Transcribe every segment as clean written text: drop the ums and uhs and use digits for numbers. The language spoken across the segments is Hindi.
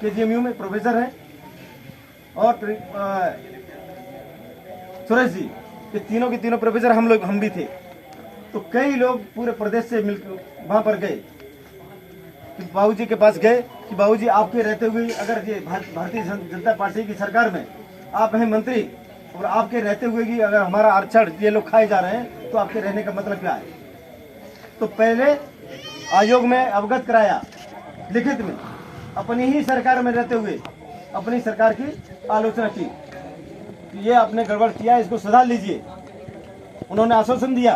KGMU में प्रोफेसर हैं, और सुरेश जी, ये तीनों के तीनों प्रोफेसर हम भी थे। तो कई लोग पूरे प्रदेश से मिलकर वहाँ पर गए, कि बाबूजी के पास गए कि बाबूजी आपके रहते हुए अगर ये भारतीय जनता पार्टी की सरकार में आप हैं मंत्री, और आपके रहते हुए कि अगर हमारा आरक्षण ये लोग खाए जा रहे हैं तो आपके रहने का मतलब क्या है। तो पहले आयोग में अवगत कराया लिखित में, अपनी ही सरकार में रहते हुए अपनी सरकार की आलोचना की, ये आपने गड़बड़ किया, इसको सुधार लीजिए। उन्होंने आश्वासन दिया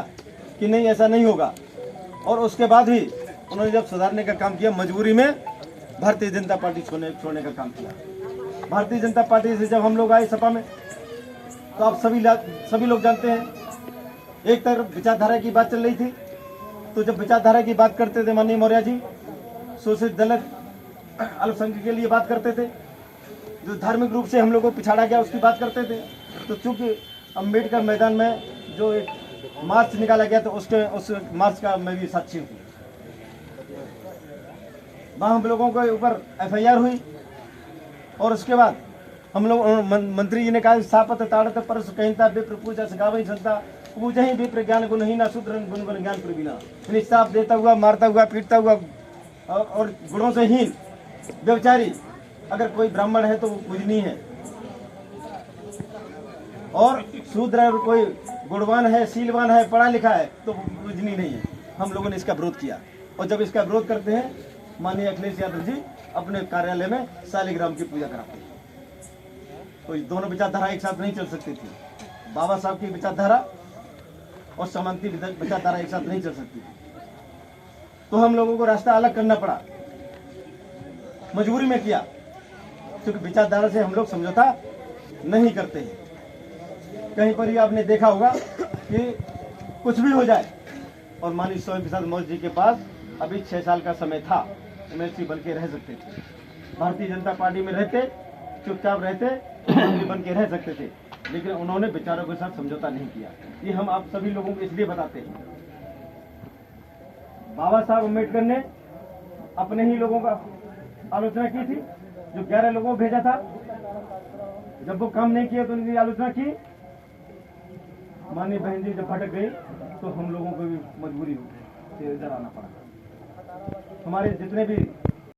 कि नहीं ऐसा नहीं होगा, और उसके बाद भी उन्होंने जब सुधारने का काम किया, मजबूरी में भारतीय जनता पार्टी छोड़ने का काम किया। भारतीय जनता पार्टी से जब हम लोग आए सपा में, तो आप सभी लोग जानते हैं, एक तरफ विचारधारा की बात चल रही थी। तो जब विचारधारा की बात करते थे माननीय मौर्य जी, शोषित दलित अल्पसंख्यक के लिए बात करते थे, जो धार्मिक रूप से हम लोग को पिछाड़ा गया उसकी बात करते थे। तो चूंकि अम्बेडकर मैदान में जो एक मार्च निकाला गया तो उस मार्च का मैं भी साक्षी हूँ। वहाँ हम लोगों के ऊपर FIR हुई, और उसके बाद हम लोग मंत्री जी ने कहा सापत ताड़त परस कहता विप्र पूजा सगावई संता पूजा ही विप्र ज्ञान गुण ही ना शूद्र गुण गुण ज्ञान प्रवीणा। साफ देता हुआ, मारता हुआ, पीटता हुआ और गुणों से हीन व्यभिचारी अगर कोई ब्राह्मण है तो वो पूजनीय है, और शूद्र अगर कोई गुणवान है, शीलवान है, पढ़ा लिखा है तो पूजनीय नहीं है। हम लोगों ने इसका विरोध किया, और जब इसका विरोध करते हैं माननीय अखिलेश यादव जी अपने कार्यालय में शालिग्राम की पूजा कराते हैं। तो दोनों विचारधारा एक साथ नहीं चल सकती थी। बाबा साहब की विचारधारा और समांती विचारधारा एक साथ नहीं चल सकती थी। तो हम लोगों को रास्ता अलग करना पड़ा, मजबूरी में किया, क्योंकि विचारधारा से हम लोग समझौता नहीं करते हैं। कहीं पर ही आपने देखा होगा कि कुछ भी हो जाए, और माननीय स्वामी प्रसाद मौर्य जी के पास अभी 6 साल का समय था, MLC बन के रह सकते थे। भारतीय जनता पार्टी में रहते, चुपचाप रहते, बन के रह सकते थे, लेकिन उन्होंने विचारों के साथ समझौता नहीं किया। ये हम आप सभी लोगों को इसलिए बताते हैं, बाबा साहब अम्बेडकर ने अपने ही लोगों का आलोचना की थी, जो 11 लोगों को भेजा था। जब वो काम नहीं किया तो उनकी आलोचना की। माननीय बहन जी जब भटक गई तो हम लोगों को भी मजबूरी हो गई, इधर आना पड़ा। हमारे जितने भी